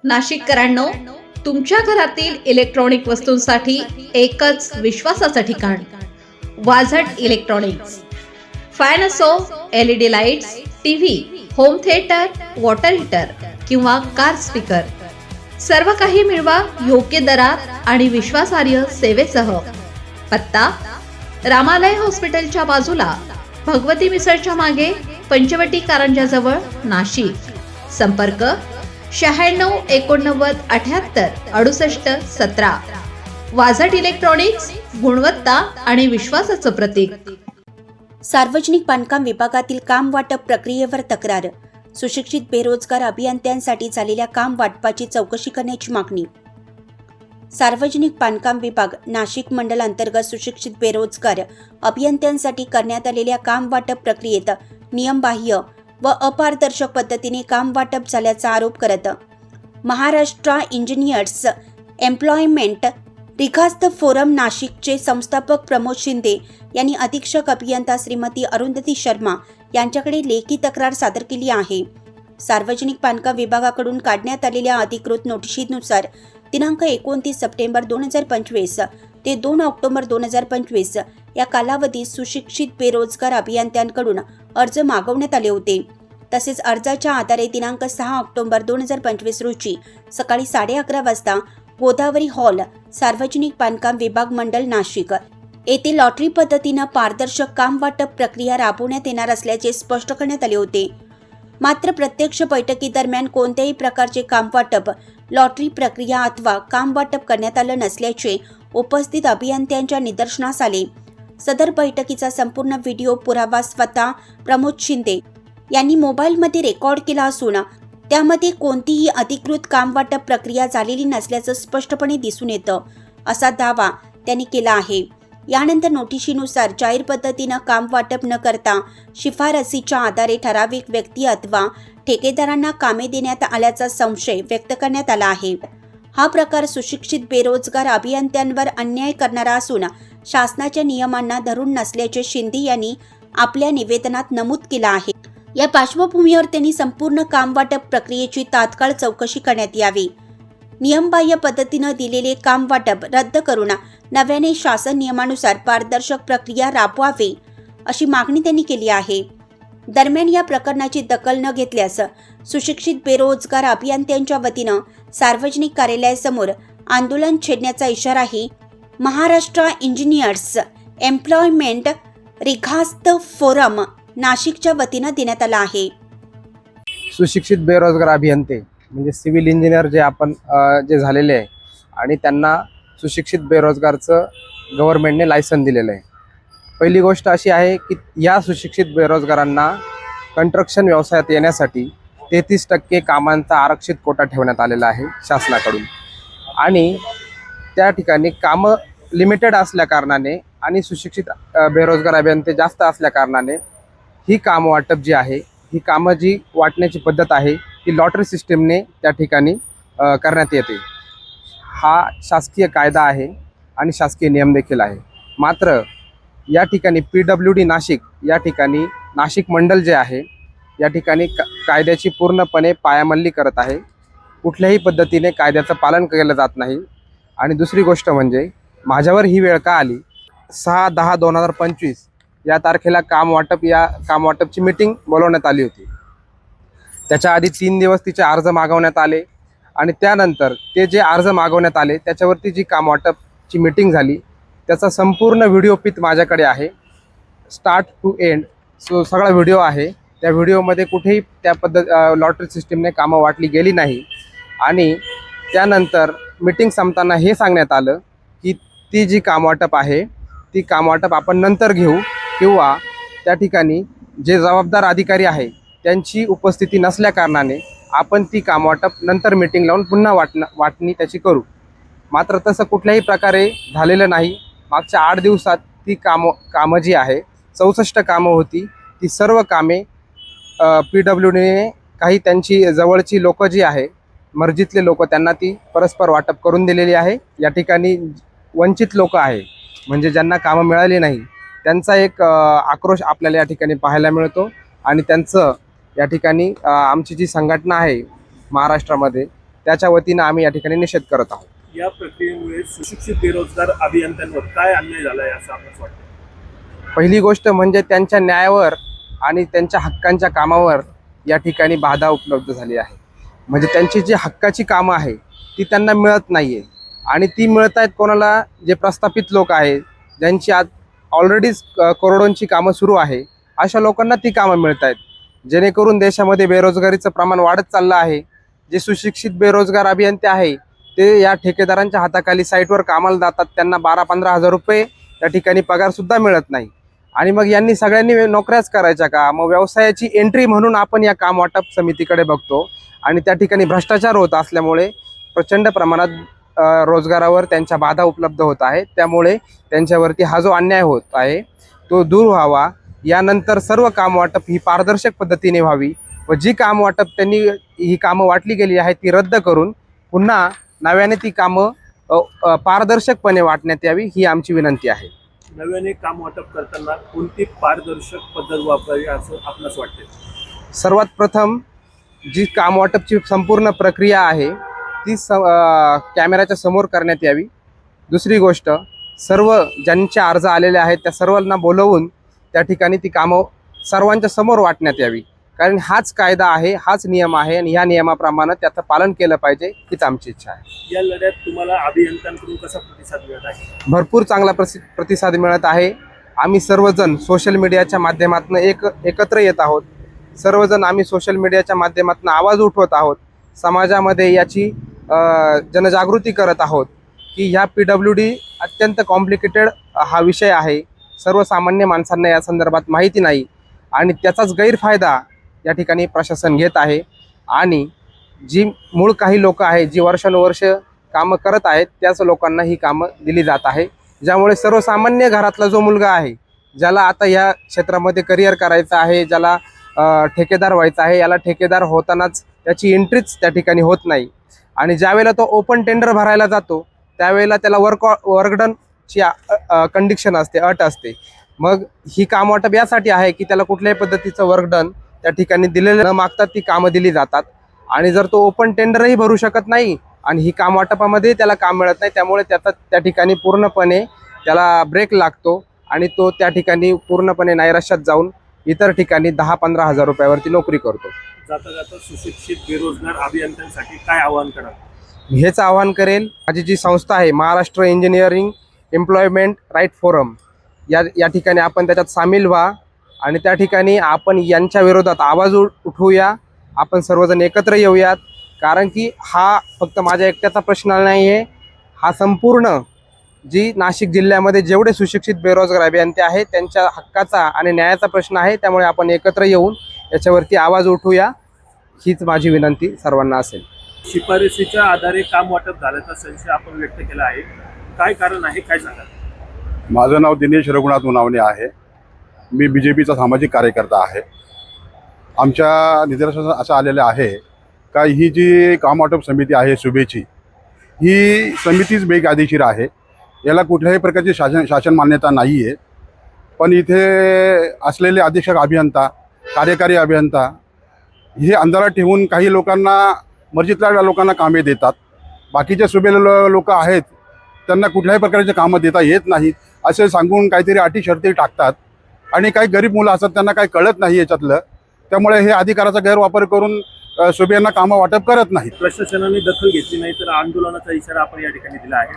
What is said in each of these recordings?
नाशिककरांनो, तुमच्या घरातील इलेक्ट्रॉनिक वस्तूंसाठी एकच विश्वासाचं ठिकाण, वाझट इलेक्ट्रॉनिक्स. फॅन असो, LED lights, TV, home theatre, water heater किंवा कार स्पीकर, सर्व काही मिळवा योग्य दरात आणि विश्वासार्ह सेवेसह. पत्ता: रामालय हॉस्पिटलच्या बाजूला, भगवती मिसळच्या मागे, पंचवटी कारंजाजवळ, नाशिक. संपर्क: 96 89 78 68 17. वाझट इलेक्ट्रॉनिक्स, गुणवत्ता आणि विश्वासाचं प्रतीक. सार्वजनिक बांधकाम विभागातील काम वाटप प्रक्रियेवर तक्रार. सुशिक्षित बेरोजगार अभियंत्यांसाठी झालेल्या काम वाटपाची चौकशी करण्याची मागणी. सार्वजनिक बांधकाम विभाग नाशिक मंडल अंतर्गत सुशिक्षित बेरोजगार अभियंत्यांसाठी करण्यात आलेल्या काम वाटप प्रक्रियेत नियमबाह्य व अपारदर्शक पद्धतीने काम वाटप झाल्याचा आरोप करत महाराष्ट्र इंजिनियर्स एम्प्लॉयमेंट रिखास्त फोरम नाशिकचे संस्थापक प्रमोद शिंदे यांनी अधीक्षक अभियंता श्रीमती अरुंधती शर्मा यांच्याकडे लेखी तक्रार सादर केली आहे. सार्वजनिक बांधकाम विभागाकडून काढण्यात आलेल्या अधिकृत नोटिशीनुसार दिनांक 29 सप्टेंबर 2025 ते 2 ऑक्टोबर 2025 या कालावधीत सुशिक्षित बेरोजगार अभियंत्यांकडून अर्ज मागवण्यात आले होते. तसेच अर्जाच्या आधारे दिनांक 6 ऑक्टोबर 2025 रोजी सकाळी 11:30 वाजता गोदावरी हॉल, सार्वजनिक बांधकाम विभाग मंडल नाशिक येथे लॉटरी पद्धतीनं पारदर्शक काम वाटप प्रक्रिया राबवण्यात येणार असल्याचे स्पष्ट करण्यात आले होते. मात्र प्रत्यक्ष बैठकीदरम्यान कोणत्याही प्रकारचे काम वाटप, लॉटरी प्रक्रिया अथवा काम वाटप करण्यात आलं नसल्याचे उपस्थित अभियंत्यांच्या निदर्शनास आले. सदर बैठकीचा संपूर्ण व्हिडिओ पुरावा स्वतः प्रमोद शिंदे यांनी मोबाईलमध्ये रेकॉर्ड केला असून त्यामध्ये कोणतीही अधिकृत काम वाटप प्रक्रिया झालेली नसल्याचं स्पष्टपणे दिसून येतं, असा दावा त्यांनी केला आहे. यानंतर नोटिशीनुसार जाहीर पद्धतीनं काम वाटप न करता शिफारसीच्या आधारे ठराविक व्यक्ती अथवा ठेकेदारांना कामे देण्यात आल्याचा संशय व्यक्त करण्यात आला आहे. हा प्रकार सुशिक्षित बेरोजगार अभियंत्यांवर अन्याय करणारा असून शासनाच्या नियमांना धरून नसल्याचे शिंदे यांनी आपल्या निवेदनात नमूद केलं आहे. या पार्श्वभूमीवर त्यांनी संपूर्ण काम वाटप प्रक्रियेची तात्काळ चौकशी करण्यात यावी. नियमबाह्य पद्धतीनं दिलेले काम वाटप रद्द करून नव्याने शासन नियमानुसार पारदर्शक प्रक्रिया राबवावी, अशी मागणी त्यांनी केली आहे. दरम्यान या प्रकरणाची दखल न घेतल्यास सुशिक्षित बेरोजगार अभियंत्यांच्या वतीनं सार्वजनिक कार्यालयासमोर आंदोलन छेडण्याचा इशाराही महाराष्ट्र इंजिनियर्स एम्प्लॉयमेंट रिखास्त फोरम नाशिकच्या वतीनं देण्यात आला आहे. सुशिक्षित बेरोजगार अभियंते म्हणजे सिव्हिल इंजिनियर जे झालेले आहे आणि त्यांना सुशिक्षित बेरोजगारचं गव्हर्नमेंटने लायसन दिलेलं आहे. पहिली गोष्ट अशी आहे की या सुशिक्षित बेरोजगारांना कंस्ट्रक्शन व्यवसायात येण्यासाठी 33% कामांचा आरक्षित कोटा ठेवण्यात आलेला आहे शासनाकडून. आणि त्या ठिकाणी कामं लिमिटेड असल्या कारणाने आणि सुशिक्षित बेरोजगार अभियंते जास्त असल्या कारणाने ही काम वाटप जी आहे, ही कामं जी वाटण्याची पद्धत आहे ती लॉटरी सिस्टीमने त्या ठिकाणी करण्यात येते. हा शासकीय कायदा आहे आणि शासकीय नियम देखील आहे. मात्र या ठिकाणी PWD नाशिक या ठिकाणी नाशिक मंडल जे आहे या ठिकाणी कायद्याची पूर्णपणे पायमल्ली करत आहे. कुठल्याही पद्धतीने कायद्याचं पालन केलं जात नाही. आणि दुसरी गोष्ट म्हणजे माझ्यावर ही वेळ का आली, 6/10/2025 या तारखेला काम वाटपची मीटिंग बोलवण्यात आली होती. त्याच्या आधी 3 दिवस तिचे अर्ज मागवण्यात आले आणि त्यानंतर ते जे अर्ज मागवण्यात आले त्याच्यावरती जी काम वाटपची मीटिंग झाली त्याचा संपूर्ण व्हिडिओ पित माझ्याकडे आहे, स्टार्ट टू एंड. सगळा व्हिडिओ आहे. त्या व्हिडिओमध्ये कुठेही त्या लॉटरी सिस्टीमने कामं वाटली गेली नाही. आणि त्यानंतर मीटिंग संपताना हे सांगण्यात आलं की ती जी काम वाटप आहे ती काम वाटप आपण नंतर घेऊ किंवा त्या ठिकाणी जे जबाबदार अधिकारी आहे त्यांची उपस्थिती नसल्या कारणाने आपण ती काम वाटप नंतर मीटिंग लावून पुन्हा वाटणी त्याची करू. मात्र तसं कुठल्याही प्रकारे झालेलं नाही. मागच्या 8 दिवसात ती कामं जी आहे 64 कामं होती. ती सर्व कामे PWDने काही त्यांची जवळची लोकं जी आहे, मर्जीतले लोक, त्यांना ती परस्पर वाटप करून दिलेली आहे. या ठिकाणी वंचित लोक आहे म्हणजे ज्यांना कामं मिळाली नाही त्यांचा एक आक्रोश आपल्याला या ठिकाणी पाहायला मिळतो. आणि त्यांचं या ठिकाणी आमची जी संघटना आहे महाराष्ट्रामध्ये त्याच्या वतीनं आम्ही या ठिकाणी निषेध करत आहोत. या प्रक्रियेमुळे सुशिक्षित बेरोजगार अभियंत्यांवर काय अन्याय झाला आहे असं आपल्याला वाटतं? पहिली गोष्ट म्हणजे त्यांच्या न्यायावर आणि त्यांच्या हक्कांच्या कामावर या ठिकाणी बाधा उपलब्ध झाली आहे. म्हणजे त्यांची जी हक्काची कामं आहे ती त्यांना मिळत नाही आहे आणि ती मिळत आहेत कोणाला? जे प्रस्थापित लोक आहेत, ज्यांची आज ऑलरेडीच करोडोंची कामं सुरू आहे, अशा लोकांना ती कामं मिळत आहेत. जेणेकरून देशामध्ये बेरोजगारीचं प्रमाण वाढत चाललं आहे. जे सुशिक्षित बेरोजगार अभियंते आहे ते या ठेकेदारांच्या हाताखाली साईटवर कामाला जातात, त्यांना 12-15 हजार रुपये त्या ठिकाणी पगारसुद्धा मिळत नाही. आणि मग यांनी सगळ्यांनी नोकऱ्याच करायच्या का? मग व्यवसायाची एंट्री म्हणून आपण या काम वाटप समितीकडे बघतो आणि त्या ठिकाणी भ्रष्टाचार होत असल्यामुळे प्रचंड प्रमाणात रोजगारावर त्यांच्या बाधा उपलब्ध होत आहेत. त्यामुळे त्यांच्यावरती हा जो अन्याय होत आहे तो दूर व्हावा. यानंतर सर्व काम वाटप ही पारदर्शक पद्धतीने व्हावी व जी काम वाटप त्यांनी ही कामं वाटली गेली आहेत ती रद्द करून पुन्हा नव्याने ती कामं पारदर्शकपणे वाटण्यात यावी ही आमची विनंती आहे. नव्याने काम वाटप करताना कोणती पारदर्शक पद्धत वापरावी असं आपल्यास वाटते? सर्वात प्रथम जी काम वाटपची संपूर्ण प्रक्रिया आहे ती कॅमेऱ्याच्या समोर करण्यात यावी. दुसरी गोष्ट, सर्व ज्यांचे अर्ज आलेले आहेत त्या सर्वांना बोलवून त्या ठिकाणी ती कामं सर्वांच्या समोर वाटण्यात यावी. कारण हाच कायदा आहे, हाच नियम आहे आणि ह्या नियमाप्रमाणे त्याचं पालन केलं पाहिजे हीच आमची इच्छा आहे. या लढ्यात तुम्हाला अभियंत्यांकडून कसा प्रतिसाद मिळत आहे? भरपूर चांगला प्रतिसाद मिळत आहे. आम्ही सर्वजण सोशल मीडियाच्या माध्यमातून एकत्र येत आहोत. सर्वजण आम्ही सोशल मीडियाच्या माध्यमातून आवाज उठवत आहोत. समाजामध्ये याची जनजागृती करत आहोत की ह्या PWD अत्यंत कॉम्प्लिकेटेड हा विषय आहे. सर्वसामान्य माणसांना या संदर्भात माहिती नाही आणि त्याचाच गैरफायदा या ठिकाणी प्रशासन घेत आहे. आणि जी मूळ काही लोक आहेत जी वर्षानुवर्ष कामं करत आहेत त्याच लोकांना ही कामं दिली जात आहे. ज्यामुळे सर्वसामान्य घरातला जो मुलगा आहे, ज्याला आता या क्षेत्रामध्ये करिअर करायचं आहे, ज्याला ठेकेदार व्हायचं आहे, याला ठेकेदार होतानाच त्याची एंट्रीच त्या ठिकाणी होत नाही. आणि ज्यावेळेला तो ओपन टेंडर भरायला जातो त्यावेळेला त्याला वर्कडनची कंडिशन असते, अट असते. मग ही काम वाटप यासाठी आहे की त्याला कुठल्याही पद्धतीचं वर्कडन त्या ठिकाणी दिलेलं न मागता ती कामं दिली जातात. आणि जर तो ओपन टेंडरही भरू शकत नाही आणि ही काम वाटपामध्ये त्याला काम मिळत नाही, त्यामुळे त्याचा त्या ठिकाणी पूर्णपणे त्याला ब्रेक लागतो आणि तो त्या ठिकाणी पूर्णपणे नैराश्यात जाऊन इतर ठिकाणी 10-15 हजार रुपयावरती नोकरी करतो. जाता जाता सुशिक्षित बेरोजगार अभियंत्यांसाठी काय आवाहन करा? हेच आवाहन करेल, माझी जी संस्था आहे Maharashtra engineering employment right forum, या ठिकाणी आपण त्याच्यात सामील व्हा आणि त्या ठिकाणी आपण यांच्या विरोधात आवाज उठवूया. आपण सर्वजण एकत्र येऊयात. कारण की हा फक्त माझ्या एकट्याचा प्रश्न नाही आहे, हा संपूर्ण जी नाशिक जिल्ह्यामध्ये जेवढे सुशिक्षित बेरोजगार अभियंते आहेत त्यांच्या हक्काचा आणि न्यायाचा प्रश्न आहे. त्यामुळे आपण एकत्र येऊन याच्यावरती आवाज उठवूया हीच माझी विनंती सर्वांना असेल. शिफारसीच्या आधारे काम वाटप झाल्याचा संशय आपण व्यक्त केला आहे, काय कारण आहे, काय सांगा? माझं नाव दिनेश रघुनाथ उनावणे आहे. मी BJPचा सामाजिक कार्यकर्ता आहे. आमच्या निदर्शनास असं आलेलं आहे का ही जी काम वाटप समिती आहे सुभेची, ही समितीच बेकायदेशीर आहे. याला कुठल्याही प्रकारची शासन मान्यता नाही आहे. पण इथे असलेले अधीक्षक अभियंता, कार्यकारी अभियंता हे अंधारात ठेवून काही लोकांना, मर्जीतल्या लोकांना कामे देतात. बाकीचे सुभेले लोक आहेत त्यांना कुठल्याही प्रकारचे कामं देता येत नाहीत असे सांगून काहीतरी अटी शर्ती टाकतात. आणि काही गरीब मुलं असतात त्यांना काही कळत नाही याच्यातलं. त्यामुळे हे अधिकाराचा गैरवापर करून सुभेंना कामं वाटप करत नाहीत. प्रशासनाने दखल घेतली नाही तर आंदोलनाचा इशारा आपण या ठिकाणी दिला आहे,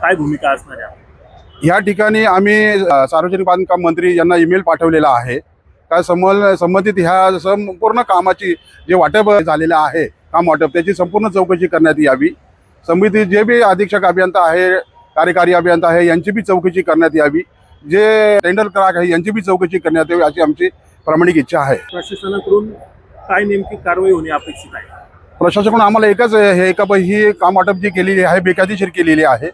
काय भूमिका असणार आहे? या ठिकाणी आम्ही सार्वजनिक बांधकाम मंत्री यांना ईमेल पाठवलेला आहे का संबंधित ह्या संपूर्ण कामाची जे वाटप झालेलं आहे काम वाटप त्याची संपूर्ण चौकशी करण्यात यावी. समिती जे बी अधीक्षक अभियंता आहे, कार्यकारी अभियंता आहे यांची बी चौकशी करण्यात यावी. जे टेंडर क्लार्क आहे यांची बी चौकशी करण्यात यावी अशी आमची प्रामाणिक इच्छा आहे. प्रशासनाकडून काय नेमकी कारवाई होणे अपेक्षित आहे? प्रशासनाकडून आम्हाला एकच हे का ही काम वाटप जी केलेली आहे बेकायदेशीर केलेली आहे,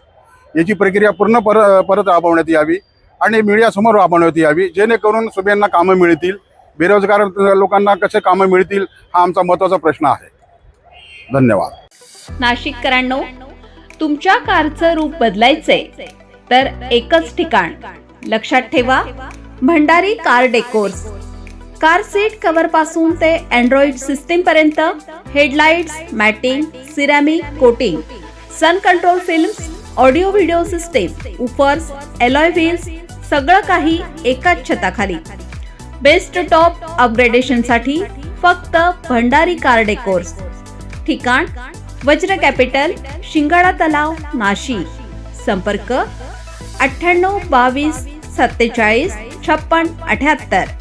याची प्रक्रिया पूर्ण परत राबवण्यात यावी आणि मीडियासमोर राबवण्यात यावी, जेणेकरून सुभेंना कामं मिळतील, बेरोजगार लोकांना कसे कामं मिळतील हा आमचा महत्त्वाचा प्रश्न आहे. धन्यवाद. नाशिककरांनो, तुमच्या कारचं रूप बदलायचंय तर एकच ठिकाण लक्षात ठेवा, Bhandari car decors. Car seat cover पासून ते अँड्रॉइड सिस्टीम पर्यंत, headlights, matting, ceramic coating, sun control films, audio video system, woofers, alloy wheels, सगळं काही एकाच छताखाली. बेस्ट टॉप अपग्रेडेशनसाठी फक्त भंडारी कार डेकोर्स. ठिकाण वज्र कॅपिटल, शिंगाडा तलाव, नाशिक. संपर्क 98 22 47 56 78.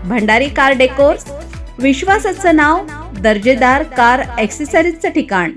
भंडारी कार डेकोर्स, विश्वासाचं नाव, दर्जेदार कार ॲक्सेसरीजचं ठिकाण.